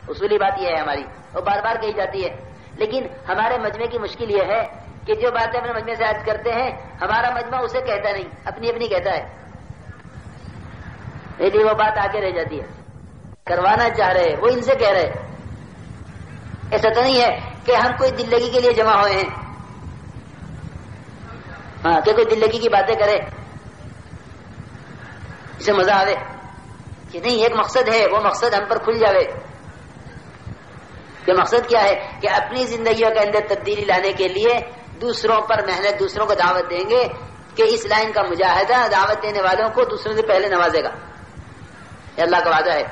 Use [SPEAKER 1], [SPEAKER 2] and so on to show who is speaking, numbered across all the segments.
[SPEAKER 1] اصولی بات یہ ہے ہماری، اور بار بار کہی جاتی ہے. لیکن ہمارے مجمع کی مشکل یہ ہے کہ جو باتیں اپنے مجمع سے عرض کرتے ہیں ہمارا مجمع اسے کہتا نہیں، اپنی اپنی کہتا ہے، لیکن وہ بات آگے رہ جاتی ہے. کروانا چاہ رہے وہ ان سے کہہ رہے. ایسا تو نہیں ہے کہ ہم کوئی دل لگی کے لیے جمع ہوئے ہیں، ہاں کہ کوئی دل لگی کی باتیں کرے اسے مزہ آوے، کہ نہیں ایک مقصد ہے، وہ مقصد ہم پر کھل جاوے. کہ مقصد کیا ہے کہ اپنی زندگیوں کے اندر تبدیلی لانے کے لیے دوسروں پر محنت، دوسروں کو دعوت دیں گے کہ اس لائن کا مجاہدہ دعوت دینے والوں کو دوسروں سے پہلے نوازے گا. یہ اللہ کا وعدہ ہے،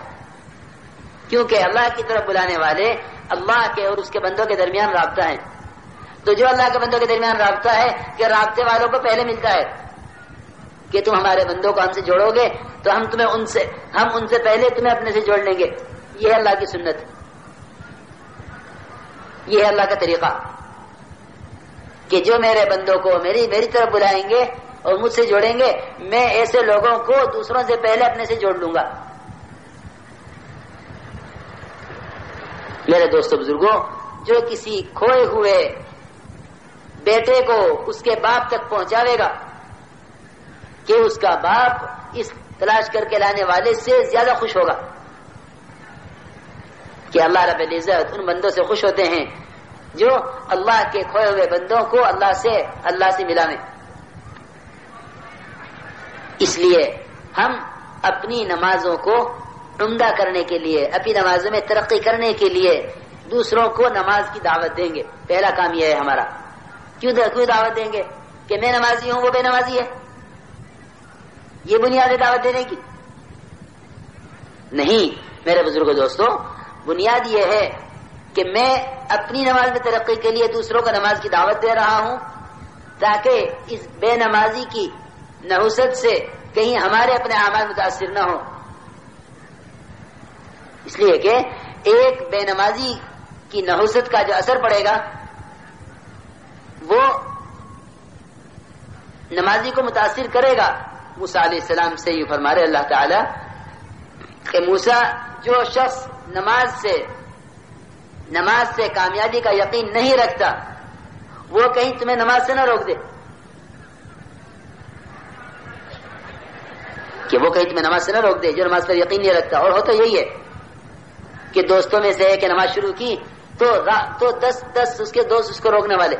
[SPEAKER 1] کیونکہ اللہ کی طرف بلانے والے اللہ کے اور اس کے بندوں کے درمیان رابطہ ہیں. تو جو اللہ کے بندوں کے درمیان رابطہ ہے کہ رابطے والوں کو پہلے ملتا ہے کہ تم ہمارے بندوں کو ہم سے جوڑو گے تو ہم ان سے پہلے تمہیں اپنے سے جوڑ لیں گے. یہ ہے اللہ کی سنت، یہ ہے اللہ کا طریقہ کہ جو میرے بندوں کو میری طرف بلائیں گے اور مجھ سے جوڑیں گے، میں ایسے لوگوں کو دوسروں سے پہلے اپنے سے جوڑ لوں گا. میرے دوستو بزرگوں، جو کسی کھوئے ہوئے بیٹے کو اس کے باپ تک پہنچاوے گا کہ اس کا باپ اس تلاش کر کے لانے والے سے زیادہ خوش ہوگا. کہ اللہ رب العزت ان بندوں سے خوش ہوتے ہیں جو اللہ کے کھوئے ہوئے بندوں کو اللہ سے ملاویں. اس لیے ہم اپنی نمازوں کو عمدہ کرنے کے لیے، اپنی نمازوں میں ترقی کرنے کے لیے دوسروں کو نماز کی دعوت دیں گے. پہلا کام یہ ہے ہمارا. کیوں دعوت دیں گے کہ میں نمازی ہوں وہ بے نمازی ہے؟ یہ بنیاد ہے دعوت دینے کی؟ نہیں میرے بزرگوں دوستو، بنیاد یہ ہے کہ میں اپنی نماز میں ترقی کے لیے دوسروں کو نماز کی دعوت دے رہا ہوں تاکہ اس بے نمازی کی نحوست سے کہیں ہمارے اپنے اعمال متاثر نہ ہوں. اس لیے کہ ایک بے نمازی کی نحوست کا جو اثر پڑے گا وہ نمازی کو متاثر کرے گا. موسیٰ علیہ السلام سے یہ فرما رہے اللہ تعالی کہ موسیٰ، جو شخص نماز سے کامیابی کا یقین نہیں رکھتا وہ کہیں تمہیں نماز سے نہ روک دے، کہ وہ کہیں تمہیں نماز سے نہ روک دے جو نماز پر یقین نہیں رکھتا. اور ہوتا یہی ہے کہ دوستوں میں سے ایک نماز شروع کی تو دس اس کے دوست اس کو روکنے والے،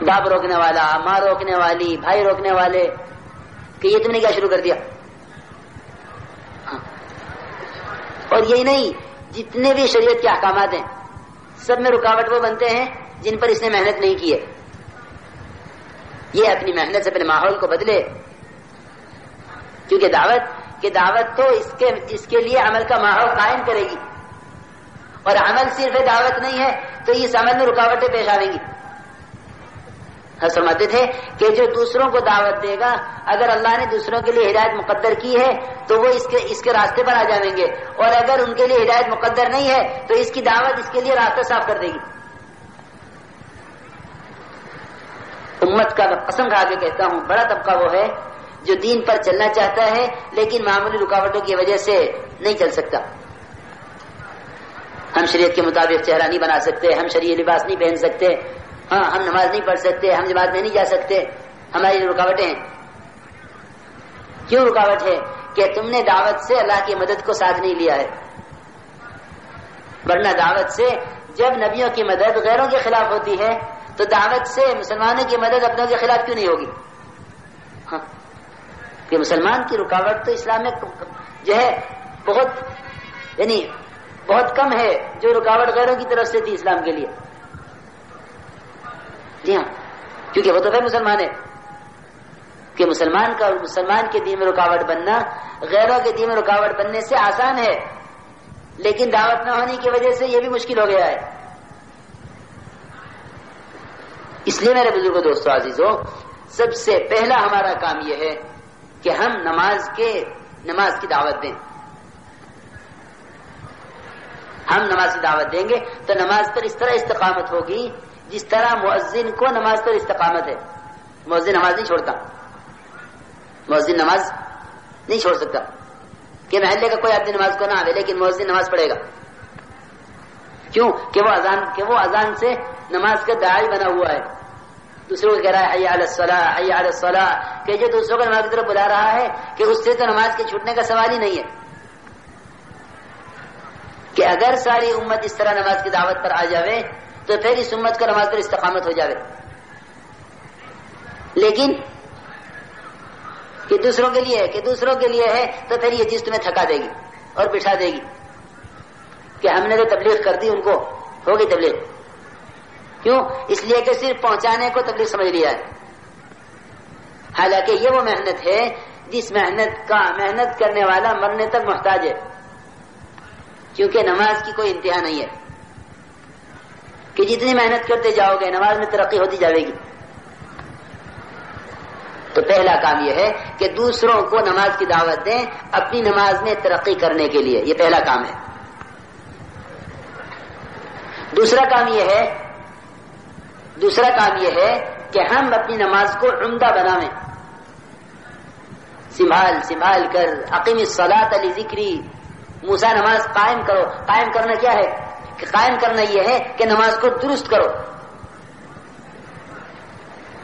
[SPEAKER 1] باپ روکنے والا، ماں روکنے والی، بھائی روکنے والے کہ یہ تم نے کیا شروع کر دیا. اور یہی نہیں، جتنے بھی شریعت کے احکامات ہیں سب میں رکاوٹ وہ بنتے ہیں جن پر اس نے محنت نہیں کی ہے. یہ اپنی محنت سے اپنے ماحول کو بدلے، کیونکہ دعوت تو اس کے لیے عمل کا ماحول قائم کرے گی، اور عمل صرف دعوت نہیں ہے تو اس عمل میں رکاوٹیں پیش آئیں گی. فرماتے تھے کہ جو دوسروں کو دعوت دے گا، اگر اللہ نے دوسروں کے لیے ہدایت مقدر کی ہے تو وہ اس کے راستے پر آ جائیں گے، اور اگر ان کے لیے ہدایت مقدر نہیں ہے تو اس کی دعوت اس کے لیے راستہ صاف کر دے گی. امت کا قسم کھا کے کہتا ہوں بڑا طبقہ وہ ہے جو دین پر چلنا چاہتا ہے لیکن معمولی رکاوٹوں کی وجہ سے نہیں چل سکتا. ہم شریعت کے مطابق چہرہ نہیں بنا سکتے، ہم شرعی لباس نہیں پہن سکتے، ہاں ہم نماز نہیں پڑھ سکتے، ہم جماعت میں نہیں جا سکتے. ہماری رکاوٹیں ہیں. کیوں رکاوٹ ہے؟ کہ تم نے دعوت سے اللہ کی مدد کو ساتھ نہیں لیا ہے. ورنہ دعوت سے جب نبیوں کی مدد غیروں کے خلاف ہوتی ہے تو دعوت سے مسلمانوں کی مدد اپنوں کے خلاف کیوں نہیں ہوگی؟ ہاں کہ مسلمان کی رکاوٹ تو اسلام میں جو ہے بہت کم ہے جو رکاوٹ غیروں کی طرف سے تھی اسلام کے لیے. جی ہاں، کیونکہ وہ تو پھر مسلمان ہے. کہ مسلمان کے دین میں رکاوٹ بننا غیروں کے دین میں رکاوٹ بننے سے آسان ہے، لیکن دعوت نہ ہونے کی وجہ سے یہ بھی مشکل ہو گیا ہے. اس لیے میرے بزرگوں دوستو عزیزوں، سب سے پہلا ہمارا کام یہ ہے کہ ہم نماز کی دعوت دیں. ہم نماز کی دعوت دیں گے تو نماز پر اس طرح استقامت ہوگی جس طرح مؤذن کو نماز پر استقامت ہے. مؤذن نماز نہیں چھوڑتا، مؤذن نماز نہیں چھوڑ سکتا. کہ محلے کا کوئی آدمی نماز کو نہ آئے لیکن مؤذن نماز پڑھے گا. کیوں؟ کہ وہ اذان سے نماز کا داعی بنا ہوا ہے، دوسروں کو کہہ رہا ہے حی علی الصلاۃ حی علی الصلاۃ، کہ جو دوسروں کو نماز کی طرف بلا رہا ہے کہ اس سے تو نماز کے چھوٹنے کا سوال ہی نہیں ہے. کہ اگر ساری امت اس طرح نماز کی دعوت پر آ جاوے تو پھر اس امت کو نماز پر استقامت ہو جاوے. لیکن کہ دوسروں کے لیے ہے تو پھر یہ چیز تمہیں تھکا دے گی اور بٹھا دے گی کہ ہم نے تو تبلیغ کر دی، ان کو ہوگی تبلیغ. کیوں؟ اس لیے کہ صرف پہنچانے کو تبلیغ سمجھ لیا ہے. حالانکہ یہ وہ محنت ہے جس محنت کرنے والا مرنے تک محتاج ہے، کیونکہ نماز کی کوئی انتہا نہیں ہے کہ جتنی محنت کرتے جاؤ گے نماز میں ترقی ہوتی جائے گی. تو پہلا کام یہ ہے کہ دوسروں کو نماز کی دعوت دیں اپنی نماز میں ترقی کرنے کے لیے، یہ پہلا کام ہے. دوسرا کام یہ ہے کہ ہم اپنی نماز کو عمدہ بنائیں، سنبھال کر. اقیم الصلاۃ لذکری، موسیٰ نماز قائم کرو. قائم کرنا کیا ہے؟ کہ قائم کرنا یہ ہے کہ نماز کو درست کرو.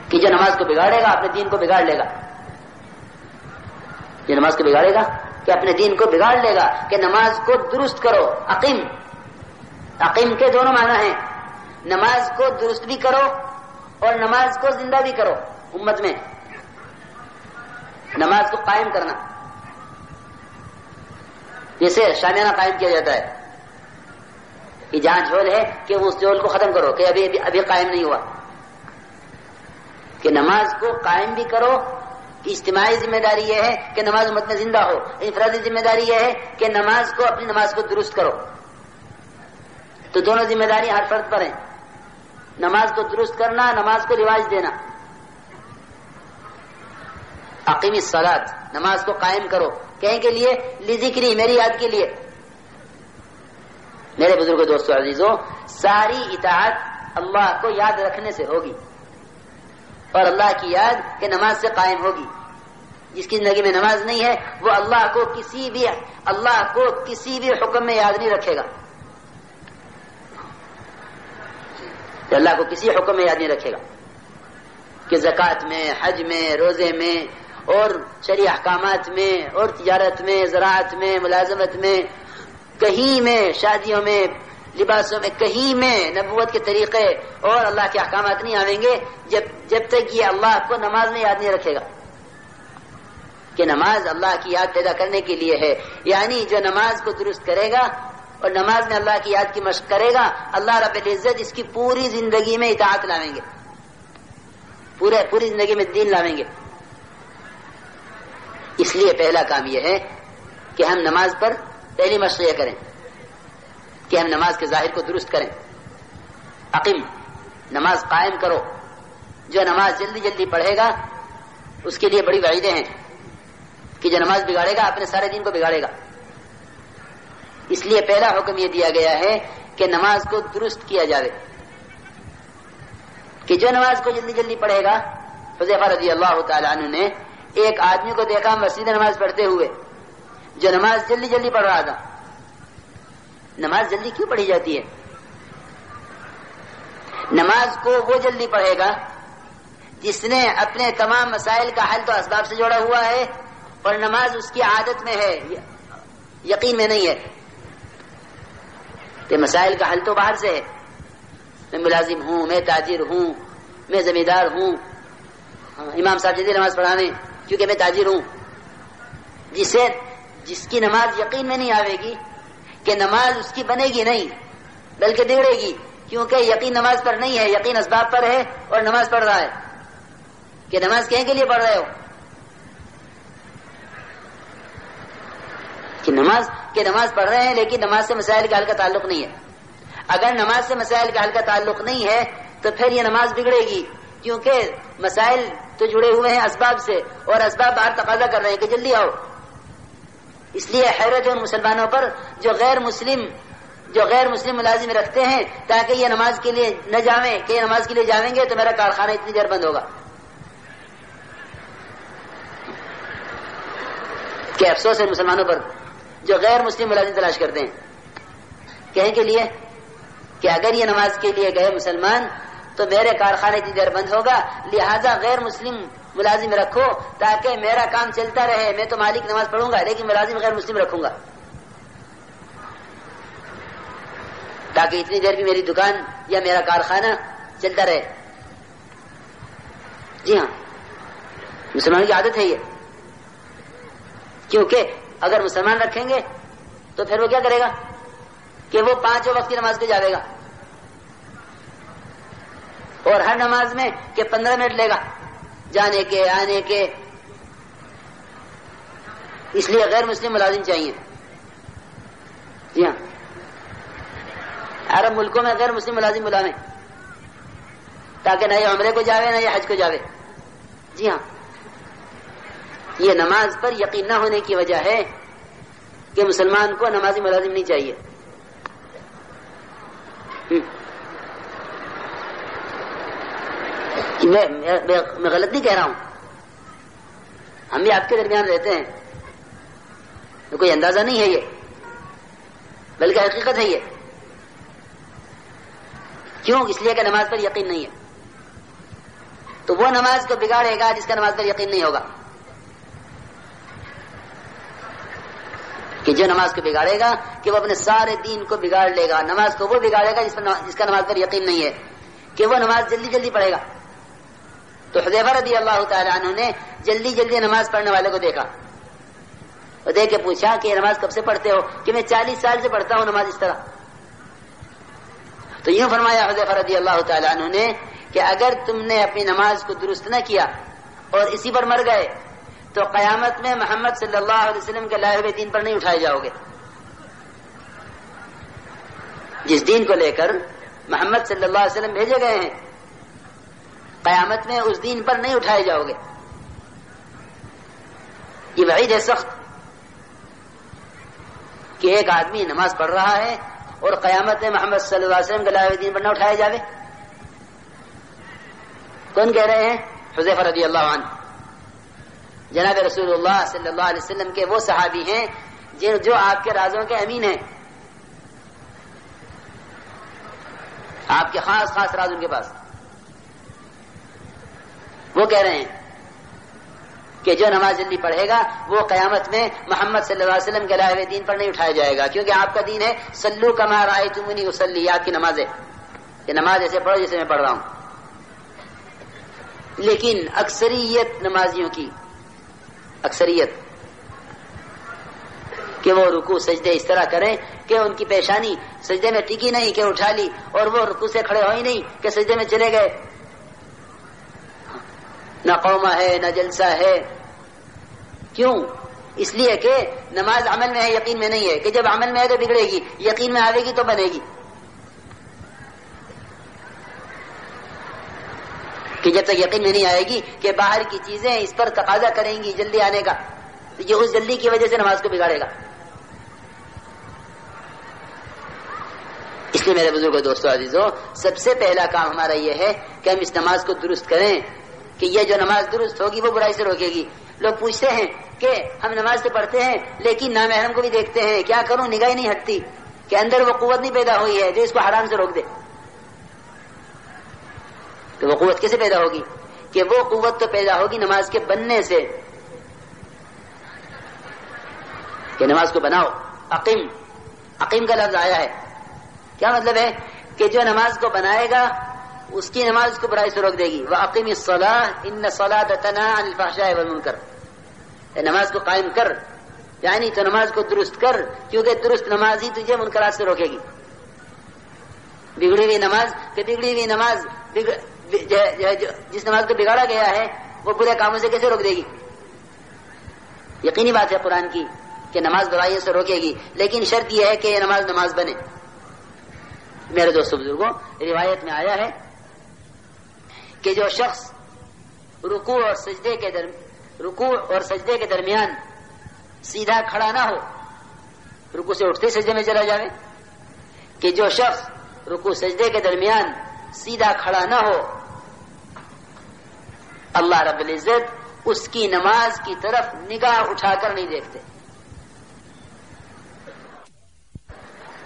[SPEAKER 1] کہ جو نماز کو بگاڑے گا اپنے دین کو بگاڑ لے گا. جو نماز کو بگاڑے گا کہ اپنے دین کو بگاڑ لے گا. کہ نماز کو درست کرو. عقیم کے دونوں معنی ہیں، نماز کو درست بھی کرو اور نماز کو زندہ بھی کرو. امت میں نماز کو قائم کرنا، جیسے شامیانہ قائم کیا جاتا ہے کہ جہاں جھول ہے کہ اس جھول کو ختم کرو، کہ ابھی قائم نہیں ہوا. کہ نماز کو قائم بھی کرو. اجتماعی ذمہ داری یہ ہے کہ نماز امت میں زندہ ہو. انفرادی ذمہ داری یہ ہے کہ اپنی نماز کو درست کرو. تو دونوں ذمہ داری ہر فرد پر ہیں، نماز کو درست کرنا، نماز کو رواج دینا. اقیم الصلاۃ، نماز کو قائم کرو. کہیں کے لیے؟ لذکری، میری یاد کے لیے. میرے بزرگوں، دوستو، عزیزوں، ساری اطاعت اللہ کو یاد رکھنے سے ہوگی، اور اللہ کی یاد کہ نماز سے قائم ہوگی. جس کی زندگی میں نماز نہیں ہے وہ اللہ کو کسی بھی حکم میں یاد نہیں رکھے گا. اللہ کو کسی حکم میں یاد نہیں رکھے گا کہ زکوٰۃ میں، حج میں، روزے میں اور شرعی احکامات میں اور تجارت میں، زراعت میں، ملازمت میں، کہیں میں، شادیوں میں، لباسوں میں، کہیں میں نبوت کے طریقے اور اللہ کے احکامات نہیں آئیں گے جب تک یہ اللہ کو نماز میں یاد نہیں رکھے گا. کہ نماز اللہ کی یاد پیدا کرنے کے لیے ہے. یعنی جو نماز کو درست کرے گا اور نماز میں اللہ کی یاد کی مشق کرے گا، اللہ رب العزت اس کی پوری زندگی میں اطاعت لاویں گے، پوری زندگی میں دین لاویں گے. اس لیے پہلا کام یہ ہے کہ ہم نماز پر پہلی مشق یہ کریں کہ ہم نماز کے ظاہر کو درست کریں. اقیم، نماز قائم کرو. جو نماز جلدی پڑھے گا اس کے لیے بڑی وعیدیں ہیں کہ جو نماز بگاڑے گا اپنے سارے دین کو بگاڑے گا. اس لیے پہلا حکم یہ دیا گیا ہے کہ نماز کو درست کیا جائے. کہ جو نماز کو جلدی پڑھے گا، حذیفہ رضی اللہ تعالی عنہ نے ایک آدمی کو دیکھا مسجد نماز پڑھتے ہوئے جو نماز جلدی پڑھ رہا تھا. نماز جلدی کیوں پڑھی جاتی ہے؟ نماز کو وہ جلدی پڑھے گا جس نے اپنے تمام مسائل کا حل تو اسباب سے جوڑا ہوا ہے اور نماز اس کی عادت میں ہے، یقین میں نہیں ہے. کہ مسائل کا حل تو باہر سے ہے، میں ملازم ہوں، میں تاجر ہوں، میں زمیندار ہوں، امام صاحب جلدی نماز پڑھانے کیونکہ میں تاجر ہوں. جس کی نماز یقین میں نہیں آئے گی کہ نماز اس کی بنے گی نہیں بلکہ بگڑے گی، کیونکہ یقین نماز پر نہیں ہے، یقین اسباب پر ہے اور نماز پڑھ رہا ہے. کہ نماز کہیں کے لیے پڑھ رہے ہو؟ کہ نماز پڑھ رہے ہیں لیکن نماز سے مسائل کا حل کا تعلق نہیں ہے. اگر نماز سے مسائل کا حل کا تعلق نہیں ہے تو پھر یہ نماز بگڑے گی، کیونکہ مسائل تو جڑے ہوئے ہیں اسباب سے اور اسباب باہر تقاضا کر رہے ہیں کہ جلدی آؤ. اس لیے حیرت ہے ان مسلمانوں پر جو غیر مسلم ملازم رکھتے ہیں تاکہ یہ نماز کے لیے نہ جاویں، کہ یہ نماز کے لیے جاویں گے تو میرا کارخانہ اتنی دیر بند ہوگا. کہ افسوس ہے مسلمانوں پر جو غیر مسلم ملازم تلاش کرتے ہیں کہیں کے لیے کہ اگر یہ نماز کے لیے گئے مسلمان تو میرے کارخانے اتنی دیر بند ہوگا، لہذا غیر مسلم ملازم رکھو تاکہ میرا کام چلتا رہے، میں تو مالک نماز پڑھوں گا لیکن ملازم غیر مسلم رکھوں گا تاکہ اتنی دیر بھی میری دکان یا میرا کارخانہ چلتا رہے۔ جی ہاں، مسلمانوں کی عادت ہے یہ، کیونکہ اگر مسلمان رکھیں گے تو پھر وہ کیا کرے گا کہ وہ 5 وقت کی نماز کو جاوے گا اور ہر نماز میں کہ 15 منٹ لے گا جانے کے آنے کے، اس لیے غیر مسلم ملازم چاہیے۔ جی ہاں، عرب ملکوں میں غیر مسلم ملازم بلاویں تاکہ نہ یہ عمرے کو جاوے نہ یہ حج کو جاوے۔ جی ہاں، یہ نماز پر یقین نہ ہونے کی وجہ ہے کہ مسلمان کو نمازی ملازم نہیں چاہیے۔ میں غلط نہیں کہہ رہا ہوں، ہم بھی آپ کے درمیان رہتے ہیں، کوئی اندازہ نہیں ہے یہ، بلکہ حقیقت ہے یہ۔ کیوں؟ اس لیے کہ نماز پر یقین نہیں ہے، تو وہ نماز کو بگاڑے گا جس کا نماز پر یقین نہیں ہوگا، کہ جو نماز کو بگاڑے گا کہ وہ اپنے سارے دین کو بگاڑ لے گا۔ نماز کو وہ بگاڑے گا جس کا نماز پر یقین نہیں ہے، کہ وہ نماز جلدی جلدی پڑھے گا۔ تو حذیفہ رضی اللہ تعالی عنہ نے جلدی جلدی نماز پڑھنے والے کو دیکھا اور دیکھ کے پوچھا کہ یہ نماز کب سے پڑھتے ہو؟ کہ میں 40 سال سے پڑھتا ہوں نماز اس طرح۔ تو یوں فرمایا حذیفہ رضی اللہ تعالی عنہ نے کہ اگر تم نے اپنی نماز کو درست نہ کیا اور اسی پر مر گئے تو قیامت میں محمد صلی اللہ علیہ وسلم کے لائے ہوئے دین پر نہیں اٹھائے جاؤ گے۔ جس دین کو لے کر محمد صلی اللہ علیہ وسلم بھیجے گئے ہیں، قیامت میں اس دین پر نہیں اٹھائے جاؤ گے۔ یہ وعید ہے سخت کہ ایک آدمی نماز پڑھ رہا ہے اور قیامت میں محمد صلی اللہ علیہ وسلم کے لائے ہوئے دین پر نہ اٹھائے جاوے۔ کون کہہ رہے ہیں؟ حذیفہ رضی اللہ عنہ، جناب رسول اللہ صلی اللہ علیہ وسلم کے وہ صحابی ہیں جو آپ کے رازوں کے امین ہیں، آپ کے خاص خاص راز ان کے پاس۔ وہ کہہ رہے ہیں کہ جو نماز جلدی پڑھے گا وہ قیامت میں محمد صلی اللہ علیہ وسلم کے لائے ہوئے دین پر نہیں اٹھایا جائے گا، کیونکہ آپ کا دین ہے صلو کما رأیتمونی اصلی، آپ کی نماز ہے کہ نماز ایسے پڑھو جیسے میں پڑھ رہا ہوں۔ لیکن اکثریت نمازیوں کی اکثریت کہ وہ رکوع سجدے اس طرح کریں کہ ان کی پیشانی سجدے میں ٹکی نہیں کہ اٹھا لی، اور وہ رکوع سے کھڑے ہو ہی نہیں کہ سجدے میں چلے گئے، نہ قومہ ہے نہ جلسہ ہے۔ کیوں؟ اس لیے کہ نماز عمل میں ہے، یقین میں نہیں ہے، کہ جب عمل میں ہے تو بگڑے گی، یقین میں آئے گی تو بنے گی۔ کہ جب تک یقین میں نہیں آئے گی کہ باہر کی چیزیں اس پر تقاضا کریں گی جلدی آنے کا، تو یہ اس جلدی کی وجہ سے نماز کو بگاڑے گا۔ اس لیے میرے بزرگوں، دوستوں، عزیزوں، سب سے پہلا کام ہمارا یہ ہے کہ ہم اس نماز کو درست کریں، کہ یہ جو نماز درست ہوگی وہ برائی سے روکے گی۔ لوگ پوچھتے ہیں کہ ہم نماز تو پڑھتے ہیں لیکن نامحرم کو بھی دیکھتے ہیں، کیا کروں؟ نگاہ نہیں ہٹتی کہ اندر وہ قوت نہیں پیدا ہوئی ہے جو اس کو حرام سے روک دے۔ تو وہ قوت کیسے پیدا ہوگی؟ کہ وہ قوت تو پیدا ہوگی نماز کے بننے سے، کہ نماز کو بناؤ۔ اقیم، اقیم کا لفظ آیا ہے، کیا مطلب ہے؟ کہ جو نماز کو بنائے گا اس کی نماز کو برائی سے روک دے گی۔ وَأَقِمِ الصَّلَاةَ إِنَّ الصَّلَاةَ تَنْهَىٰ عَنِ الْفَحْشَاءِ وَالْمُنكَرِ، نماز کو قائم کر، یعنی تو نماز کو درست کر، کیونکہ درست نماز ہی تجھے منکرات سے روکے گی۔ بگڑی ہوئی نماز کہ بگڑی ہوئی نماز جس نماز کو بگاڑا گیا ہے وہ برے کاموں سے کیسے روک دے گی؟ یقینی بات ہے قرآن کی کہ نماز برائیوں سے روکے گی، لیکن شرط یہ ہے کہ یہ نماز نماز بنے۔ میرے دوستوں بزرگوں، روایت میں آیا ہے کہ جو شخص رکوع اور سجدے کے درمیان سیدھا کھڑا نہ ہو، رکوع سے اٹھتے سجدے میں چلا جائے، کہ جو شخص رکوع سجدے کے درمیان سیدھا کھڑا نہ ہو، اللہ رب العزت اس کی نماز کی طرف نگاہ اٹھا کر نہیں دیکھتے۔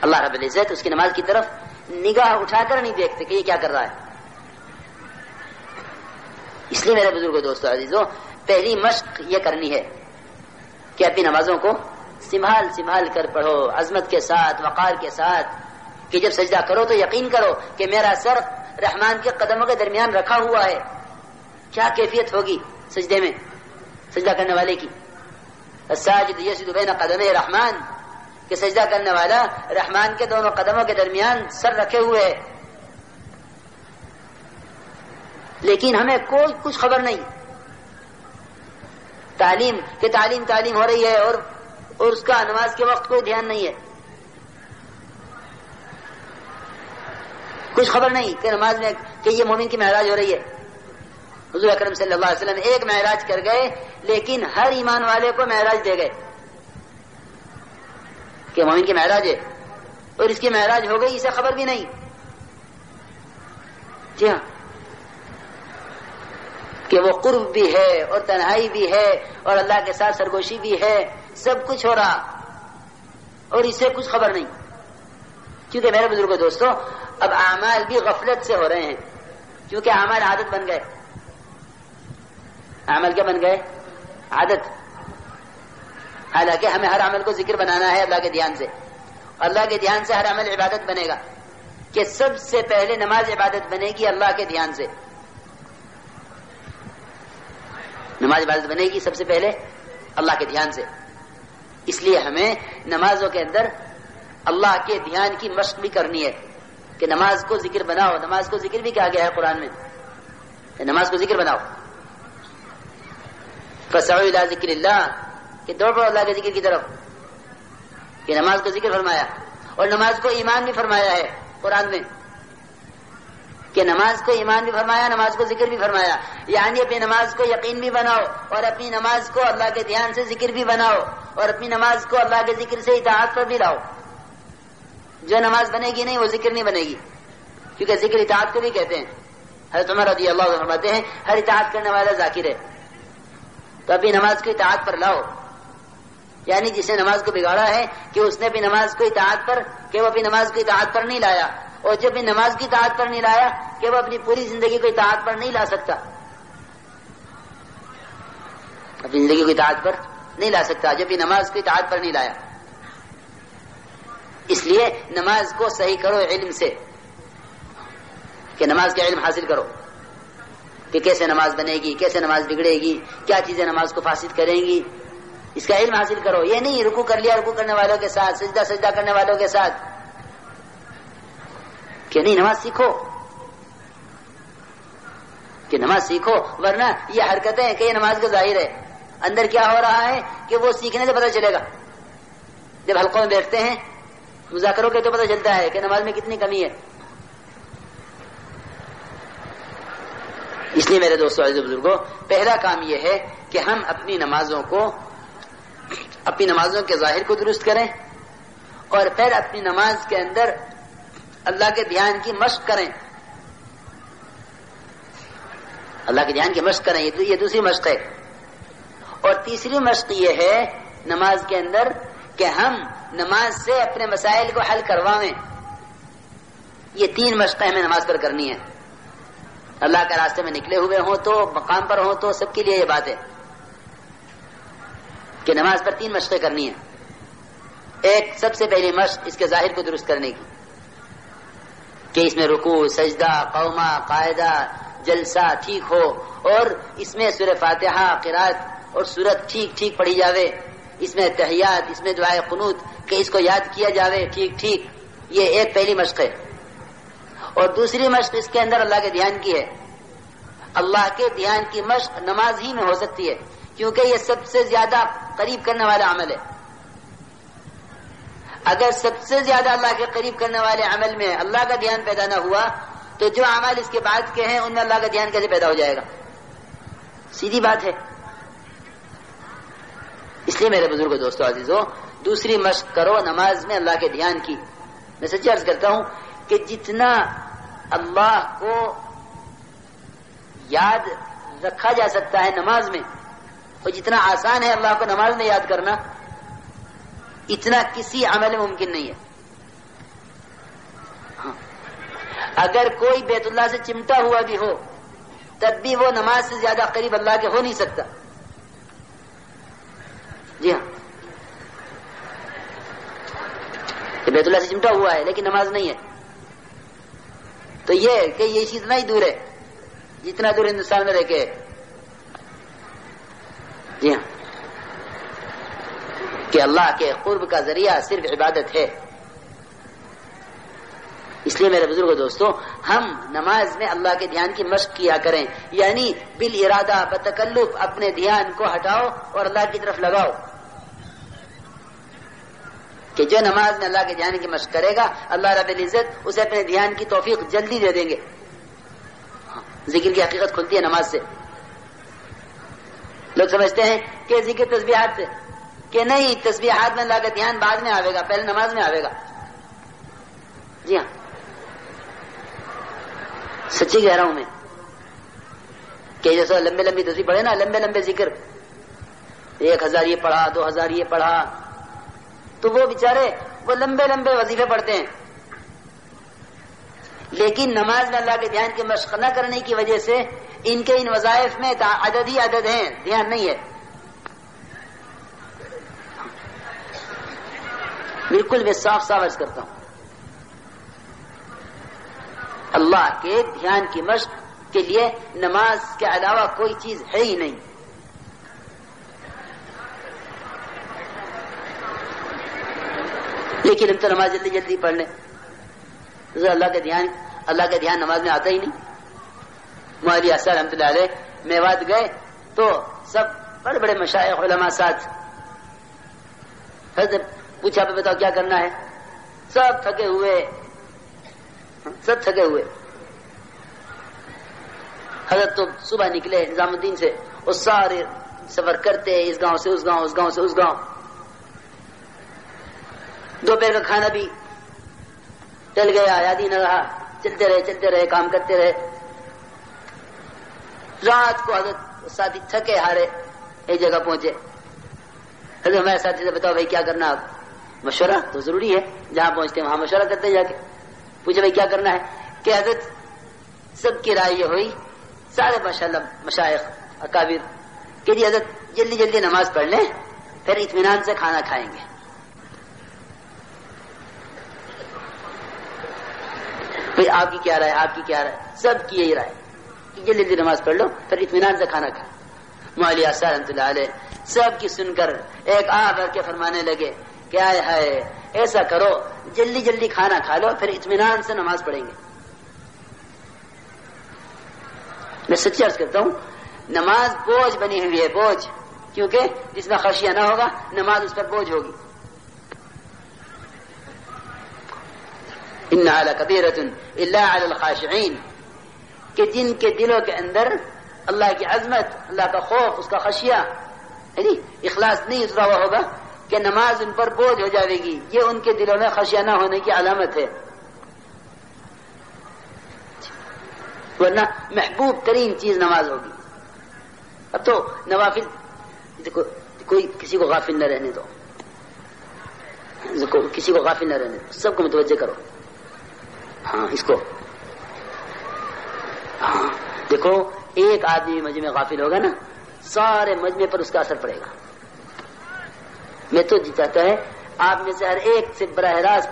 [SPEAKER 1] اللہ رب العزت اس کی نماز کی طرف نگاہ اٹھا کر نہیں دیکھتے کہ یہ کیا کر رہا ہے. اس لیے میرے بزرگوں دوستوں عزیزوں پہلی مشق یہ کرنی ہے کہ اپنی نمازوں کو سنبھال کر پڑھو عظمت کے ساتھ وقار کے ساتھ کہ جب سجدہ کرو تو یقین کرو کہ میرا سر رحمان کے قدموں کے درمیان رکھا ہوا ہے. کیا کیفیت ہوگی سجدے میں سجدہ کرنے والے کی. الساجد یسجد بین قدمے رحمان کہ سجدہ کرنے والا رحمان کے دونوں قدموں کے درمیان سر رکھے ہوئے ہے. لیکن ہمیں کوئی کچھ خبر نہیں. تعلیم ہو رہی ہے اور اس کا نماز کے وقت کوئی دھیان نہیں ہے. کچھ خبر نہیں کہ نماز میں کہ یہ مومن کی معراج ہو رہی ہے. حضور اکرم صلی اللہ علیہ وسلم ایک معراج کر گئے لیکن ہر ایمان والے کو معراج دے گئے کہ مومن کی معراج ہے اور اس کی معراج ہو گئی اسے خبر بھی نہیں. جی ہاں کہ وہ قرب بھی ہے اور تنہائی بھی ہے اور اللہ کے ساتھ سرگوشی بھی ہے سب کچھ ہو رہا اور اسے کچھ خبر نہیں. کیونکہ میرے بزرگوں دوستوں اب اعمال بھی غفلت سے ہو رہے ہیں کیونکہ اعمال عادت بن گئے. عمل کیا بن گئے؟ عادت. حالانکہ ہمیں ہر عمل کو ذکر بنانا ہے اللہ کے دھیان سے. اللہ کے دھیان سے ہر عمل عبادت بنے گا کہ سب سے پہلے نماز عبادت بنے گی اللہ کے دھیان سے. نماز عبادت بنے گی سب سے پہلے اللہ کے دھیان سے. اس لیے ہمیں نمازوں کے اندر اللہ کے دھیان کی مشق بھی کرنی ہے کہ نماز کو ذکر بناؤ. نماز کو ذکر بھی کہا گیا ہے قرآن میں کہ نماز کو ذکر بناؤ. فسعوا الى ذکر اللہ کہ دوڑ پڑو اللہ کے ذکر کی طرف کہ نماز کو ذکر فرمایا. اور نماز کو ایمان بھی فرمایا ہے قرآن میں کہ نماز کو ایمان بھی فرمایا نماز کو ذکر بھی فرمایا. یعنی اپنی نماز کو یقین بھی بناؤ اور اپنی نماز کو اللہ کے دھیان سے ذکر بھی بناؤ اور اپنی نماز کو اللہ کے ذکر سے اطاعت پر بھی لاؤ. جو نماز بنے گی نہیں وہ ذکر نہیں بنے گی کیونکہ ذکر اطاعت کو بھی کہتے ہیں. حضرت عمر رضی اللہ عنہ فرماتے ہیں ہر اطاعت کرنے والا ذاکر ہے. تو اپنی نماز کو اطاعت پر لاؤ. یعنی جس نے نماز کو بگاڑا ہے کہ اس نے اپنی نماز کو اطاعت پر کہ وہ اپنی نماز کو اطاعت پر نہیں لایا اور جب اپنی نماز کی اطاعت پر نہیں لایا کہ وہ اپنی پوری زندگی کو اطاعت پر نہیں لا سکتا. اپنی زندگی کو اطاعت پر نہیں لا سکتا جب بھی نماز کو اطاعت پر نہیں لایا. اس لیے نماز کو صحیح کرو علم سے کہ نماز کا علم حاصل کرو کہ کیسے نماز بنے گی کیسے نماز بگڑے گی کیا چیزیں نماز کو فاسد کریں گی. اس کا علم حاصل کرو. یہ نہیں رکوع کر لیا رکوع کرنے والوں کے ساتھ سجدہ کرنے والوں کے ساتھ کہ نہیں نماز سیکھو کہ نماز سیکھو ورنہ یہ حرکتیں ہیں کہ یہ نماز کا ظاہر ہے. اندر کیا ہو رہا ہے کہ وہ سیکھنے سے پتہ چلے گا. جب حلقوں میں بیٹھتے ہیں مذاکروں کے تو پتہ چلتا ہے کہ نماز میں کتنی کمی ہے. اس لیے میرے دوستوں عزیز بزرگوں پہلا کام یہ ہے کہ ہم اپنی نمازوں کے ظاہر کو درست کریں اور پھر اپنی نماز کے اندر اللہ کے دھیان کی مشق کریں. اللہ کے دھیان کی مشق کریں یہ دوسری مشق ہے. اور تیسری مشق یہ ہے نماز کے اندر کہ ہم نماز سے اپنے مسائل کو حل کروائیں. یہ تین مشقیں ہمیں نماز پر کرنی ہے. اللہ کے راستے میں نکلے ہوئے ہوں تو مقام پر ہوں تو سب کے لیے یہ بات ہے کہ نماز پر تین مشقیں کرنی ہیں. ایک سب سے پہلی مشق اس کے ظاہر کو درست کرنے کی کہ اس میں رکوع سجدہ قومہ قاعدہ جلسہ ٹھیک ہو اور اس میں سورہ فاتحہ قرات اور سورت ٹھیک پڑھی جاوے. اس میں تحیات اس میں دعائے قنوت کہ اس کو یاد کیا جاوے ٹھیک. یہ ایک پہلی مشق ہے. اور دوسری مشق اس کے اندر اللہ کے دھیان کی ہے. اللہ کے دھیان کی مشق نماز ہی میں ہو سکتی ہے کیونکہ یہ سب سے زیادہ قریب کرنے والا عمل ہے. اگر سب سے زیادہ اللہ کے قریب کرنے والے عمل میں اللہ کا دھیان پیدا نہ ہوا تو جو عمل اس کے بعد کے ہیں ان میں اللہ کا دھیان کیسے پیدا ہو جائے گا؟ سیدھی بات ہے. اس لیے میرے بزرگ دوستو عزیزو دوسری مشق کرو نماز میں اللہ کے دھیان کی. میں سچی عرض کرتا ہوں کہ جتنا اللہ کو یاد رکھا جا سکتا ہے نماز میں اور جتنا آسان ہے اللہ کو نماز میں یاد کرنا اتنا کسی عمل میں ممکن نہیں ہے. اگر کوئی بیت اللہ سے چمٹا ہوا بھی ہو تب بھی وہ نماز سے زیادہ قریب اللہ کے ہو نہیں سکتا. جی ہاں، بیت اللہ سے چمٹا ہوا ہے لیکن نماز نہیں ہے، تو یہ کہ یہ چیز نہیں دور ہے جتنا دور ہندوستان میں رہ کے. جی ہاں، کہ اللہ کے قرب کا ذریعہ صرف عبادت ہے. اس لیے میرے بزرگوں دوستو، ہم نماز میں اللہ کے دھیان کی مشق کیا کریں، یعنی بالارادہ بتکلف اپنے دھیان کو ہٹاؤ اور اللہ کی طرف لگاؤ. کہ جو نماز میں اللہ کے دھیان کی مشق کرے گا اللہ رب العزت اسے اپنے دھیان کی توفیق جلدی دے دیں گے. ذکر کی حقیقت کھلتی ہے نماز سے. لوگ سمجھتے ہیں کہ ذکر تسبیحات سے، کہ نہیں، تسبیحات میں اللہ کا دھیان بعد میں آئے گا، پہلے نماز میں آئے گا. جی ہاں، سچی کہہ رہا ہوں میں کہ جیسا لمبے لمبی تسبیح پڑھے نا، لمبے لمبے ذکر، 1000 یہ پڑھا، 2000 یہ پڑھا، تو وہ بیچارے وہ لمبے لمبے وظیفے پڑھتے ہیں، لیکن نماز میں اللہ کے دھیان کی مشق نہ کرنے کی وجہ سے ان کے ان وظائف میں عدد ہی عدد ہیں، دھیان نہیں ہے. بالکل میں صاف صاف عرض کرتا ہوں، اللہ کے دھیان کی مشق کے لیے نماز کے علاوہ کوئی چیز ہے ہی نہیں. لیکن ہم تو نماز جلدی جلدی پڑھ لیں، اللہ کا دھیان نماز میں آتا ہی نہیں. مولوی اثر رحمۃ اللہ علیہ میوات گئے تو سب بڑے بڑے مشائخ علماء ساتھ، حضرت پوچھا پہ بتاؤ کیا کرنا ہے، سب تھکے ہوئے. حضرت تو صبح نکلے نظام الدین سے، اور سارے سفر کرتے اس گاؤں سے اس گاؤں، اس گاؤں سے اس گاؤں. دوپہر کا کھانا بھی ٹل گیا، یاد ہی نہ رہا. چلتے رہے کام کرتے رہے. رات کو حضرت ساتھی تھکے ہارے ایک جگہ پہنچے. حضرت ہمارے ساتھی سے بتاؤ بھائی کیا کرنا، آپ مشورہ تو ضروری ہے، جہاں پہنچتے ہیں وہاں مشورہ کرتے جا کے. پوچھے بھائی کیا کرنا ہے، کہ حضرت سب کی رائے یہ ہوئی، سارے ماشاءاللہ مشائخ اکابر، کہ جی حضرت جلدی جلدی نماز پڑھ لیں پھر اطمینان سے کھانا کھائیں گے. پھر آپ کی کیا رائے، آپ کی کیا رائے، سب کی یہی رائے کہ جلدی جلدی نماز پڑھ لو پھر اطمینان سے کھانا کھائیں. مولوی اثر رحمۃ اللہ علیہ سب کی سن کر ایک بھر کے فرمانے لگے کہ آئے ہائے، ایسا کرو جلدی جلدی کھانا کھا لو پھر اطمینان سے نماز پڑھیں گے. میں سچی عرض کرتا ہوں، نماز بوجھ بنی ہوئی ہے، بوجھ، کیونکہ جس میں خشیہ نہ ہوگا نماز اس پر بوجھ ہوگی. انہا لکبیرۃ الا علی الخاشعین، کہ جن کے دلوں کے اندر اللہ کی عظمت، اللہ کا خوف، اس کا خشیہ یعنی اخلاص نہیں اترا ہوا ہوگا، کہ نماز ان پر بوجھ ہو جائے گی، یہ ان کے دلوں میں خشیہ نہ ہونے کی علامت ہے. ورنہ محبوب ترین چیز نماز ہوگی. اب تو نوافل دیکھو، کوئی کسی کو غافل نہ رہنے دو، کسی کو غافل نہ رہنے دو، سب کو متوجہ کرو. ہاں اس کو، ہاں دیکھو، ایک آدمی مجمع میں غافل ہوگا نا، سارے مجمع پر اس کا اثر پڑے گا. میں تو جی چاہتا ہے آپ میں سے ہر ایک سے براہ راست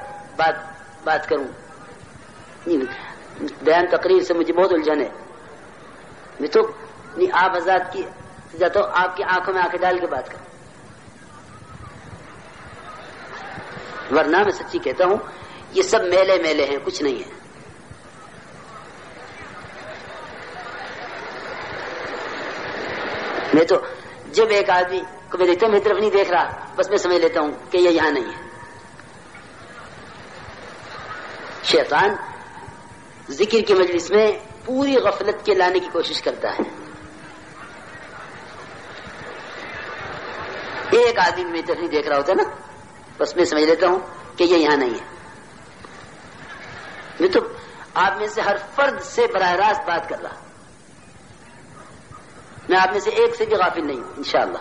[SPEAKER 1] بات کروں. بیان تقریر سے مجھے بہت الجھن ہے. میں تو نہیں، آپ حضرات کی جاتا ہوں، آپ کی آنکھوں میں آنکھیں ڈال کے بات کروں. ورنہ میں سچی کہتا ہوں یہ سب میلے میلے ہیں، کچھ نہیں ہے. میں تو جب ایک آدمی کو میں دیکھتا ہوں میری طرف نہیں دیکھ رہا، بس میں سمجھ لیتا ہوں کہ یہ یہاں نہیں ہے. شیطان ذکر کی مجلس میں پوری غفلت کے لانے کی کوشش کرتا ہے. ایک آدمی میری طرف نہیں دیکھ رہا ہوتا نا، بس میں سمجھ لیتا ہوں کہ یہ یہاں نہیں ہے. میں تو آپ میں سے ہر فرد سے براہ راست بات کر رہا، میں آپ میں سے ایک سے بھی غافل نہیں ہوں انشاءاللہ.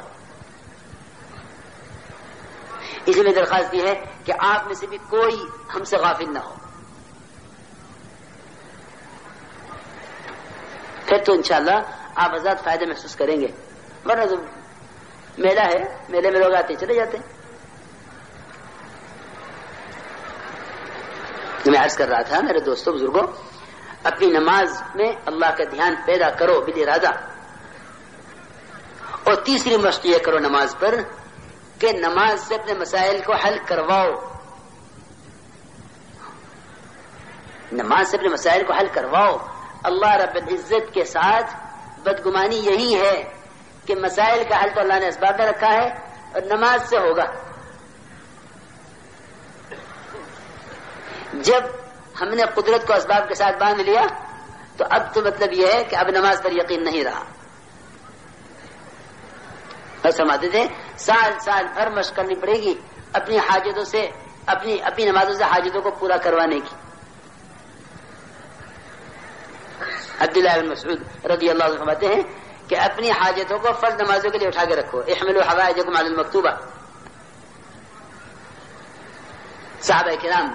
[SPEAKER 1] اس لیے میری درخواست یہ ہے کہ آپ میں سے بھی کوئی ہم سے غافل نہ ہو. پھر تو انشاءاللہ آپ حضرات فائدے محسوس کریں گے، ورنہ تو میلہ ہے، میلے میں لوگ آتے چلے جاتے ہیں۔ میں عرض کر رہا تھا میرے دوستوں بزرگوں، اپنی نماز میں اللہ کا دھیان پیدا کرو بالارادہ، اور تیسری مشق یہ کرو نماز پر کہ نماز سے اپنے مسائل کو حل کرواؤ، نماز سے اپنے مسائل کو حل کرواؤ۔ اللہ رب العزت کے ساتھ بدگمانی یہی ہے کہ مسائل کا حل تو اللہ نے اسباب میں رکھا ہے اور نماز سے ہوگا۔ جب ہم نے قدرت کو اسباب کے ساتھ باندھ لیا تو اب تو مطلب یہ ہے کہ اب نماز پر یقین نہیں رہا۔ بس سمجھتے تھے سال سال بھر مشق کرنی پڑے گی اپنی حاجتوں سے، اپنی نمازوں سے حاجتوں کو پورا کروانے کی۔ عبداللہ بن مسعود رضی اللہ عنہ فرماتے ہیں کہ اپنی حاجتوں کو فرض نمازوں کے لیے اٹھا کے رکھو، احملوا حوائجکم علی المکتوبہ۔ صحابہ کرام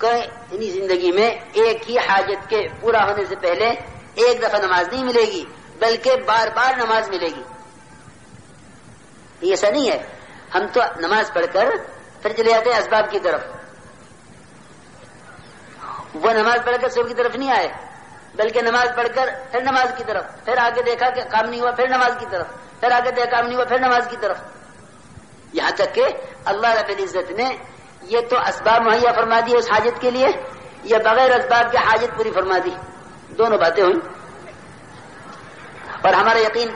[SPEAKER 1] کو زندگی میں ایک ہی حاجت کے پورا ہونے سے پہلے ایک دفعہ نماز نہیں ملے گی بلکہ بار بار نماز ملے گی۔ ایسا نہیں ہے ہم تو نماز پڑھ کر پھر چلے جاتے ہیں اسباب کی طرف، وہ نماز پڑھ کر سب کی طرف نہیں آئے بلکہ نماز پڑھ کر پھر نماز کی طرف، پھر آگے دیکھا کہ کام نہیں ہوا پھر نماز کی طرف، پھر آگے دیکھا کام نہیں ہوا پھر نماز کی طرف، یہاں تک کہ اللہ رب العزت نے یہ تو اسباب مہیا فرما دی اس حاجت کے لیے، یا بغیر اسباب کے حاجت پوری فرما دی، دونوں باتیں ہوئیں، اور ہمارا یقین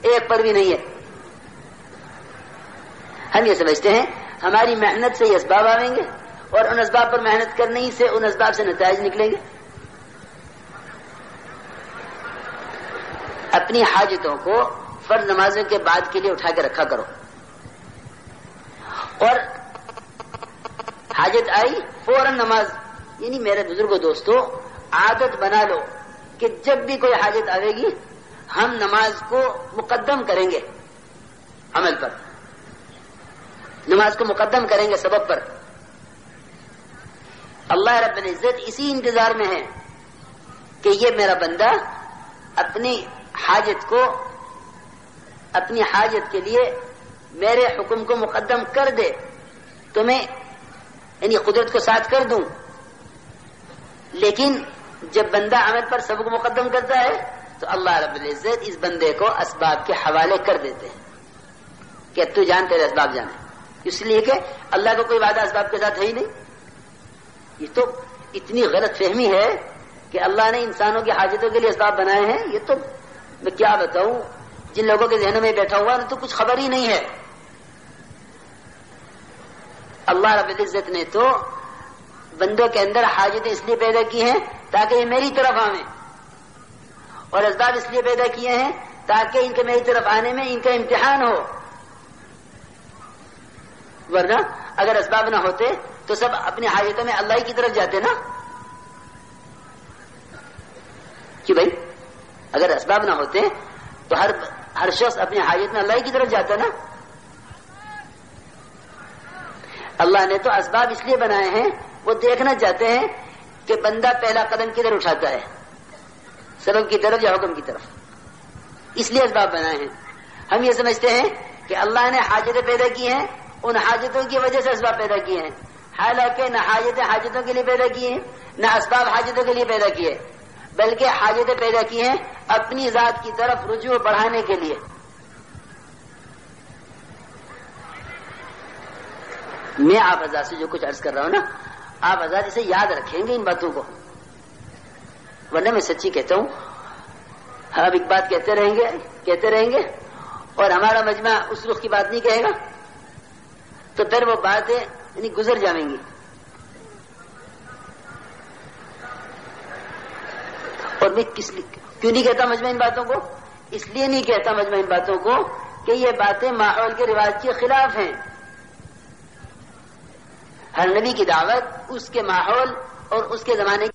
[SPEAKER 1] ایک پر بھی نہیں ہے۔ ہم یہ سمجھتے ہیں ہماری محنت سے یہ اسباب آئیں گے اور ان اسباب پر محنت کرنے سے ان اسباب سے نتائج نکلیں گے۔ اپنی حاجتوں کو فرض نمازوں کے بعد کے لیے اٹھا کے رکھا کرو، اور حاجت آئی فوراً نماز، یعنی میرے بزرگوں دوستو عادت بنا لو کہ جب بھی کوئی حاجت آئے گی ہم نماز کو مقدم کریں گے عمل پر، نماز کو مقدم کریں گے سبب پر۔ اللہ رب العزت اسی انتظار میں ہے کہ یہ میرا بندہ اپنی حاجت کے لیے میرے حکم کو مقدم کر دے تو میں یعنی قدرت کو ساتھ کر دوں، لیکن جب بندہ عمل پر سب کو مقدم کرتا ہے تو اللہ رب العزت اس بندے کو اسباب کے حوالے کر دیتے ہیں کہ تو جان تیرے اسباب جانے، اس لیے کہ اللہ کا کوئی وعدہ اسباب کے ساتھ ہے ہی نہیں۔ یہ تو اتنی غلط فہمی ہے کہ اللہ نے انسانوں کی حاجتوں کے لیے اسباب بنائے ہیں، یہ تو میں کیا بتاؤں، جن لوگوں کے ذہنوں میں بیٹھا ہوا تو کچھ خبر ہی نہیں ہے۔ اللہ رب العزت نے تو بندوں کے اندر حاجتیں اس لیے پیدا کی ہیں تاکہ یہ میری طرف آئیں، اور اسباب اس لیے پیدا کیے ہیں تاکہ ان کے میری طرف آنے میں ان کا امتحان ہو، ورنہ اگر اسباب نہ ہوتے تو سب اپنی حاجتوں میں اللہ کی طرف جاتے نا، کہ بھائی اگر اسباب نہ ہوتے تو ہر شخص اپنی حاجت میں اللہ کی طرف جاتا نا۔ اللہ نے تو اسباب اس لیے بنائے ہیں وہ دیکھنا چاہتے ہیں کہ بندہ پہلا قدم کدھر اٹھاتا ہے، سبب کی طرف یا حکم کی طرف، اس لیے اسباب بنائے ہیں۔ ہم یہ سمجھتے ہیں کہ اللہ نے حاجتیں پیدا کی ہیں، ان حاجتوں کی وجہ سے اسباب پیدا کیے ہیں، حالانکہ نہ حاجتیں حاجتوں کے لیے پیدا کی ہیں نہ اسباب حاجتوں کے لیے پیدا کیے، بلکہ حاجتیں پیدا کی ہیں اپنی ذات کی طرف رجوع بڑھانے کے لیے۔ میں آپ حضرات سے جو کچھ عرض کر رہا ہوں نا، آپ حضرات اسے یاد رکھیں گے ان باتوں کو، ورنہ میں سچی کہتا ہوں آپ ایک بات کہتے رہیں گے اور ہمارا مجمع اس رخ کی بات نہیں کہے گا تو پھر وہ باتیں یعنی گزر جائیں گی۔ اور میں کیوں نہیں کہتا مجمع ان باتوں کو؟ اس لیے نہیں کہتا مجمع ان باتوں کو کہ یہ باتیں ماحول کے رواج کے خلاف ہیں۔ ہر نبی کی دعوت اس کے ماحول اور اس کے زمانے